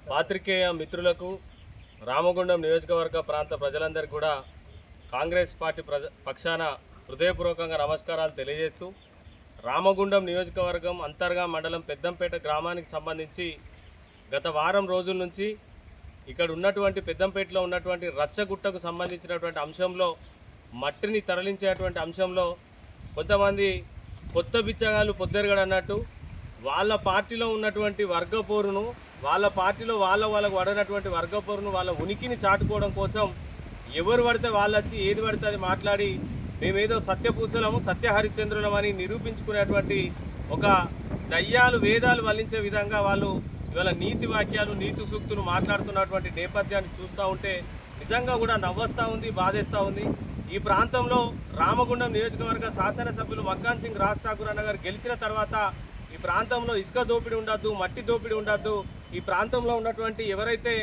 పాత్రికేయ మిత్రులకు రామగుండం నియోజకవర్గ ప్రాంత ప్రజలందరికీ కూడా కాంగ్రెస్ పార్టీ పక్షాన హృదయపూర్వకంగా నమస్కారాలు తెలియజేస్తూ రామగుండం నియోజకవర్గం అంతర్గా మండలం పెద్దంపేట గ్రామానికి సంబంధించి గత వారం రోజుల నుంచి ఇక్కడ ఉన్నటువంటి పెద్దంపేటలో ఉన్నటువంటి రచ్చగుట్టకు సంబంధించినటువంటి అంశంలో మట్టిని తరలించేటువంటి అంశంలో కొంతమంది కొత్త బిచ్చగాళ్ళు పొద్దెరగడు అన్నట్టు వాళ్ళ పార్టీలో ఉన్నటువంటి వర్గపోరును వాళ్ళ పార్టీలో వాళ్ళకు పడినటువంటి వర్గపోరును వాళ్ళ ఉనికిని చాటుకోవడం కోసం ఎవరు పడితే వాళ్ళు వచ్చి ఏది పడితే అది మాట్లాడి మేమేదో సత్యపూసలము సత్యహరిశ్చంద్రులం అని నిరూపించుకునేటువంటి ఒక దయ్యాలు వేదాలు వల్లించే విధంగా వాళ్ళు ఇవాళ నీతి వాక్యాలు నీతి సూక్తులు మాట్లాడుతున్నటువంటి నేపథ్యాన్ని చూస్తూ ఉంటే నిజంగా కూడా నవ్వస్తూ ఉంది, బాధేస్తూ ఉంది. ఈ ప్రాంతంలో రామగుండం నియోజకవర్గ శాసనసభ్యులు మక్కాన్ సింగ్ రాజ్ ఠాకూర్ అన్న గారు గెలిచిన తర్వాత ఈ ప్రాంతంలో ఇసుక దోపిడీ ఉండద్దు, మట్టి దోపిడీ ఉండద్దు, ఈ ప్రాంతంలో ఉన్నటువంటి ఎవరైతే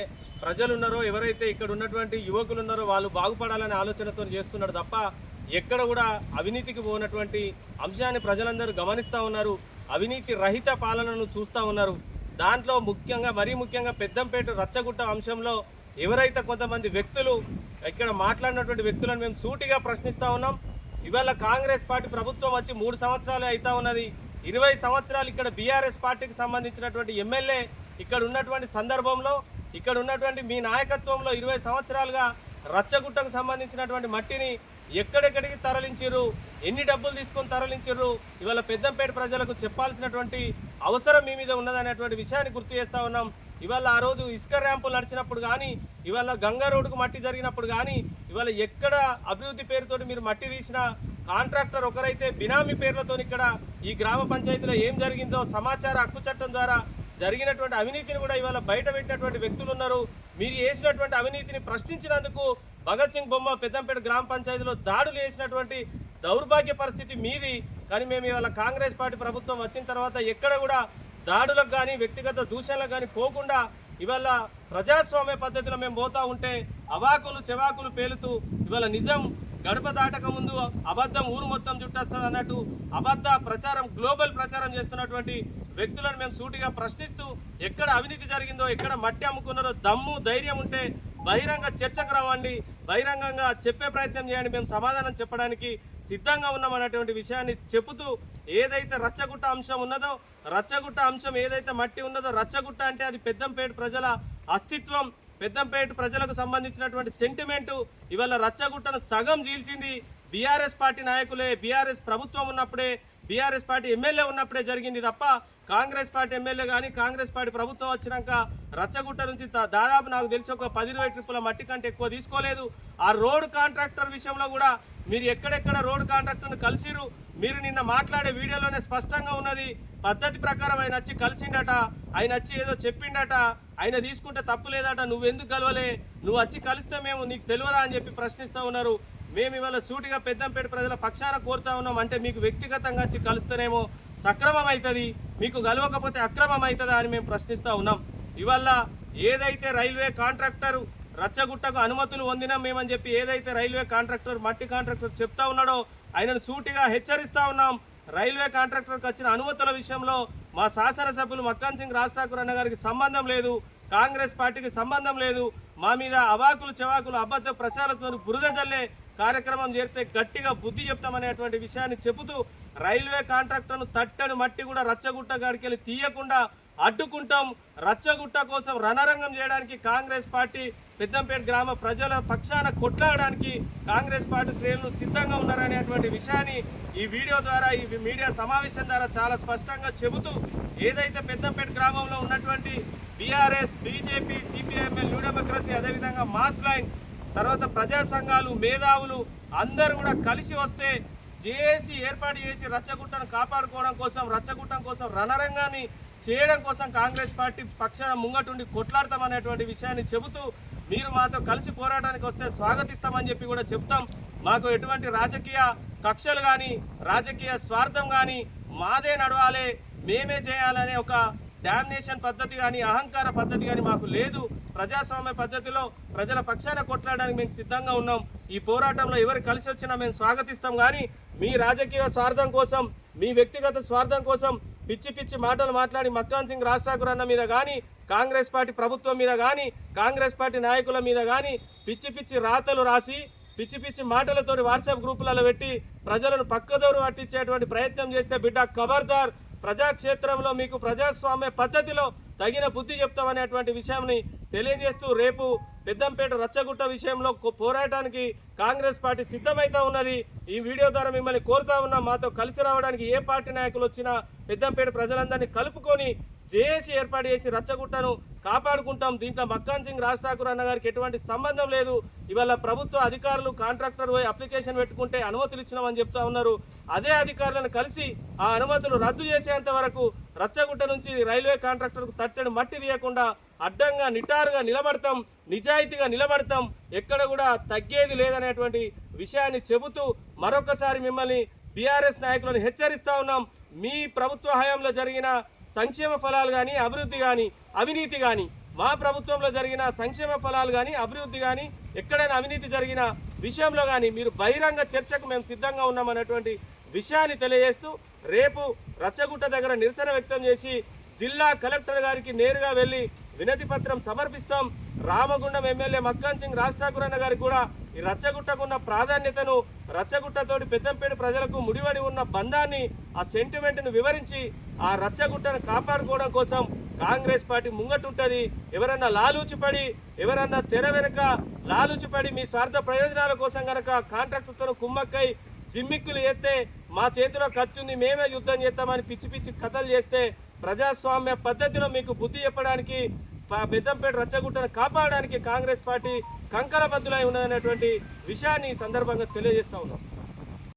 ప్రజలు ఉన్నారో ఎవరైతే ఇక్కడ ఉన్నటువంటి యువకులు ఉన్నారో వాళ్ళు బాగుపడాలనే ఆలోచనతో చేస్తున్నారు తప్ప ఎక్కడ కూడా అవినీతికి పోయినటువంటి అంశాన్ని ప్రజలందరూ గమనిస్తూ ఉన్నారు. అవినీతి రహిత పాలనను చూస్తూ ఉన్నారు. దాంట్లో మరీ ముఖ్యంగా పెద్దంపేట రచ్చగుట్ట అంశంలో ఎవరైతే కొంతమంది వ్యక్తులు ఇక్కడ మాట్లాడినటువంటి వ్యక్తులను మేము సూటిగా ప్రశ్నిస్తూ ఉన్నాం. ఇవాళ కాంగ్రెస్ పార్టీ ప్రభుత్వం వచ్చి 3 సంవత్సరాలు అవుతా ఉన్నది. 20 సంవత్సరాలు ఇక్కడ బీఆర్ఎస్ పార్టీకి సంబంధించినటువంటి ఎమ్మెల్యే ఇక్కడ ఉన్నటువంటి సందర్భంలో ఇక్కడ ఉన్నటువంటి మీ నాయకత్వంలో 20 సంవత్సరాలుగా రచ్చగుట్టకు సంబంధించినటువంటి మట్టిని ఎక్కడెక్కడికి తరలించారు, ఎన్ని డబ్బులు తీసుకొని తరలించారు, ఇవాళ పెద్దంపేట ప్రజలకు చెప్పాల్సినటువంటి అవసరం మీ మీద ఉన్నదనేటువంటి విషయాన్ని గుర్తు చేస్తూ ఉన్నాం. ఇవాళ ఆ రోజు ఇసుక ర్యాంపులు నడిచినప్పుడు కానీ, ఇవాళ గంగా రోడ్డుకు మట్టి జరిగినప్పుడు కానీ, ఇవాళ ఎక్కడ అభివృద్ధి పేరుతోటి మీరు మట్టి తీసిన కాంట్రాక్టర్ ఒకరైతే బినామీ పేర్లతో ఇక్కడ ఈ గ్రామ పంచాయతీలో ఏం జరిగిందో సమాచార హక్కు చట్టం ద్వారా జరిగినటువంటి అవినీతిని కూడా ఇవాళ బయట పెట్టినటువంటి వ్యక్తులు ఉన్నారు. మీరు చేసినటువంటి అవినీతిని ప్రశ్నించినందుకు భగత్ సింగ్ బొమ్మ పెద్దంపేట గ్రామ పంచాయతీలో దాడులు చేసినటువంటి దౌర్భాగ్య పరిస్థితి మీది. కానీ మేము ఇవాళ కాంగ్రెస్ పార్టీ ప్రభుత్వం వచ్చిన తర్వాత ఎక్కడ కూడా దాడులకు కానీ వ్యక్తిగత దూషణలకు కానీ పోకుండా ఇవాళ ప్రజాస్వామ్య పద్ధతిలో మేము పోతా ఉంటే అవాకులు చెవాకులు పేలుతూ ఇవాళ నిజం గడప దాటక ముందు అబద్ధం ఊరు మొత్తం చుట్టేస్తుంది అన్నట్టు అబద్ధ ప్రచారం, గ్లోబల్ ప్రచారం చేస్తున్నటువంటి వ్యక్తులను మేము సూటిగా ప్రశ్నిస్తూ ఎక్కడ అవినీతి జరిగిందో, ఎక్కడ మట్టి అమ్ముకున్నారో దమ్ము ధైర్యం ఉంటే బహిరంగ చర్చకు రావండి, బహిరంగంగా చెప్పే ప్రయత్నం చేయండి. మేము సమాధానం చెప్పడానికి సిద్ధంగా ఉన్నామన్నటువంటి విషయాన్ని చెబుతూ ఏదైతే రచ్చగుట్ట అంశం ఉన్నదో, రచ్చగుట్ట అంశం ఏదైతే మట్టి ఉన్నదో, రచ్చగుట్ట అంటే అది పెద్దంపేట ప్రజల అస్తిత్వం, పెద్దంపేట ప్రజలకు సంబంధించినటువంటి సెంటిమెంటు. ఇవాళ రచ్చగుట్టను సగం చీల్చింది బీఆర్ఎస్ పార్టీ నాయకులే, బీఆర్ఎస్ ప్రభుత్వం ఉన్నప్పుడే, బీఆర్ఎస్ పార్టీ ఎమ్మెల్యే ఉన్నప్పుడే జరిగింది తప్ప కాంగ్రెస్ పార్టీ ఎమ్మెల్యే కానీ కాంగ్రెస్ పార్టీ ప్రభుత్వం వచ్చినాక రచ్చగుట్ట నుంచి దాదాపు నాకు తెలిసి ఒక 10-20 ట్రిప్పుల మట్టి కంటే ఎక్కువ తీసుకోలేదు. ఆ రోడ్ కాంట్రాక్టర్ విషయంలో కూడా మీరు ఎక్కడెక్కడ రోడ్ కాంట్రాక్టర్ను కలిసిరు, మీరు నిన్న మాట్లాడే వీడియోలోనే స్పష్టంగా ఉన్నది. పద్ధతి ప్రకారం ఆయన వచ్చి కలిసిండట, ఆయన వచ్చి ఏదో చెప్పిండట, ఆయన తీసుకుంటే తప్పు లేదట, నువ్వెందుకు కలవలే, నువ్వు వచ్చి కలిస్తే మేము నీకు తెలియదా అని చెప్పి ప్రశ్నిస్తూ ఉన్నారు. మేము ఇవాళ సూటిగా పెద్దంపేట ప్రజల పక్షాన కోరుతా ఉన్నాం. అంటే మీకు వ్యక్తిగతంగా వచ్చి కలుస్తేనేమో సక్రమం అవుతుంది, మీకు కలవకపోతే అక్రమం అవుతుందా అని మేము ప్రశ్నిస్తూ ఉన్నాం. ఇవాళ ఏదైతే రైల్వే కాంట్రాక్టర్ రచ్చగుట్టకు అనుమతులు పొందినాం మేమని చెప్పి ఏదైతే రైల్వే కాంట్రాక్టర్ మట్టి కాంట్రాక్టర్ చెప్తా ఉన్నాడో ఆయనను సూటిగా హెచ్చరిస్తూ ఉన్నాం. రైల్వే కాంట్రాక్టర్కి వచ్చిన అనుమతుల విషయంలో మా శాసనసభ్యులు మక్కాన్ సింగ్ రాజ్ ఠాకూర్ అన్న గారికి సంబంధం లేదు, కాంగ్రెస్ పార్టీకి సంబంధం లేదు. మా మీద అవాకులు చెవాకులు అబద్ధ ప్రచారంతో బురద జల్లే కార్యక్రమం చేస్తే గట్టిగా బుద్ధి చెప్తామనేటువంటి విషయాన్ని చెబుతూ రైల్వే కాంట్రాక్టర్ను తట్టడు మట్టి కూడా రచ్చగుట్ట గాడికెళ్ళి తీయకుండా అడ్డుకుంటాం. రచ్చగుట్ట కోసం రణరంగం చేయడానికి కాంగ్రెస్ పార్టీ పెద్దంపేట గ్రామ ప్రజల పక్షాన కొట్లాడడానికి కాంగ్రెస్ పార్టీ శ్రేణులు సిద్ధంగా ఉన్నారనేటువంటి విషయాన్ని ఈ వీడియో ద్వారా, ఈ మీడియా సమావేశం ద్వారా చాలా స్పష్టంగా చెబుతూ ఏదైతే పెద్దంపేట గ్రామంలో ఉన్నటువంటి BRS, BJP, CPIML, new democracy, అదేవిధంగా మాస్ లైన్, తర్వాత ప్రజా సంఘాలు, మేధావులు అందరూ కూడా కలిసి వస్తే జేఏసీ ఏర్పాటు చేసి రచ్చగుట్టను కాపాడుకోవడం కోసం, రచ్చగుట్టం కోసం రణరంగాన్ని చేయడం కోసం కాంగ్రెస్ పార్టీ పక్షాన ముంగటుండి కొట్లాడతామనేటువంటి విషయాన్ని చెబుతూ మీరు మాతో కలిసి పోరాటానికి వస్తే స్వాగతిస్తామని చెప్పి కూడా చెప్తాం. మాకు ఎటువంటి రాజకీయ కక్షలు కానీ రాజకీయ స్వార్థం కానీ మాదే నడవాలి, మేమే చేయాలనే ఒక డామినేషన్ పద్ధతి కానీ అహంకార పద్ధతి కానీ మాకు లేదు. ప్రజాస్వామ్య పద్ధతిలో ప్రజల పక్షాన కొట్లాడడానికి మేము సిద్ధంగా ఉన్నాం. ఈ పోరాటంలో ఎవరు కలిసి వచ్చినా మేము స్వాగతిస్తాం. కానీ మీ రాజకీయ స్వార్థం కోసం, మీ వ్యక్తిగత స్వార్థం కోసం పిచ్చి పిచ్చి మాటలు మాట్లాడి మక్కాన్ సింగ్ రాజ్ ఠాకూర్ అన్న మీద కానీ కాంగ్రెస్ పార్టీ ప్రభుత్వం మీద కానీ కాంగ్రెస్ పార్టీ నాయకుల మీద కానీ పిచ్చి పిచ్చి రాతలు రాసి పిచ్చి పిచ్చి మాటలతో వాట్సాప్ గ్రూపులలో పెట్టి ప్రజలను పక్కదోరు పట్టించేటువంటి ప్రయత్నం చేస్తే బిడ్డ ఖబర్దార్, ప్రజాక్షేత్రంలో మీకు ప్రజాస్వామ్య పద్ధతిలో తగిన బుద్ధి చెప్తామనేటువంటి విషయాన్ని తెలియజేస్తూ రేపు పెద్దంపేట రచ్చగుట్ట విషయంలో పోరాటానికి కాంగ్రెస్ పార్టీ సిద్ధమైతే ఉన్నది. ఈ వీడియో ద్వారా మిమ్మల్ని కోరుతా ఉన్నాం, మాతో కలిసి రావడానికి ఏ పార్టీ నాయకులు వచ్చినా పెద్దంపేట ప్రజలందరినీ కలుపుకొని జేఏసీ ఏర్పాటు చేసి రచ్చగుట్టను కాపాడుకుంటాం. దీంట్లో మక్కాన్ సింగ్ రాజ్ ఠాకూర్ అన్న గారికి ఎటువంటి సంబంధం లేదు. ఇవాళ ప్రభుత్వ అధికారులు కాంట్రాక్టర్ పోయి అప్లికేషన్ పెట్టుకుంటే అనుమతులు ఇచ్చినామని చెప్తా ఉన్నారు. అదే అధికారులను కలిసి ఆ అనుమతులు రద్దు చేసేంత వరకు రచ్చగుట్ట నుంచి రైల్వే కాంట్రాక్టర్కు తట్టెడు మట్టి తీయకుండా అడ్డంగా నిటారుగా నిలబడతాం, నిజాయితీగా నిలబడతాం, ఎక్కడ కూడా తగ్గేది లేదనేటువంటి విషయాన్ని చెబుతూ మరొకసారి మిమ్మల్ని బీఆర్ఎస్ నాయకులను హెచ్చరిస్తా ఉన్నాం. మీ ప్రభుత్వ హయాంలో జరిగిన సంక్షేమ ఫలాలు కానీ అభివృద్ధి కానీ అవినీతి కానీ, మా ప్రభుత్వంలో జరిగిన సంక్షేమ ఫలాలు కానీ అభివృద్ధి కానీ ఎక్కడైనా అవినీతి జరిగిన విషయంలో కానీ మీరు బహిరంగ చర్చకు మేము సిద్ధంగా ఉన్నామనేటువంటి విషయాన్ని తెలియజేస్తూ రేపు రచ్చగుట్ట దగ్గర నిరసన వ్యక్తం చేసి జిల్లా కలెక్టర్ గారికి నేరుగా వెళ్ళి వినతి పత్రం సమర్పిస్తాం. రామగుండం ఎమ్మెల్యే మక్కాన్ సింగ్ రాజ్ ఠాకూర్ అన్న గారికి కూడా ఈ రచ్చగుట్టకున్న ప్రాధాన్యతను, రచ్చగుట్టతోటి పెద్దంపేట ప్రజలకు ముడివడి ఉన్న బంధాన్ని, ఆ సెంటిమెంట్ను వివరించి ఆ రచ్చగుట్టను కాపాడుకోవడం కోసం కాంగ్రెస్ పార్టీ ముంగటుంటుంది. ఎవరన్నా లాలూచిపడి, ఎవరన్నా తెర వెనక లాలూచిపడి మీ స్వార్థ ప్రయోజనాల కోసం కనుక కాంట్రాక్టర్తో కుమ్మక్కై జిమ్మిక్కులు చేస్తే, మా చేతిలో కత్తి ఉంది మేమే యుద్ధం చేస్తామని పిచ్చి పిచ్చి కథలు చేస్తే ప్రజాస్వామ్య పద్ధతిలో మీకు బుద్ధి చెప్పడానికి, పెద్దంపేట రచ్చగుట్టను కాపాడడానికి కాంగ్రెస్ పార్టీ కంకణబద్ధులై ఉన్నదనేటువంటి విషయాన్ని ఈ సందర్భంగా తెలియజేస్తా ఉన్నాం.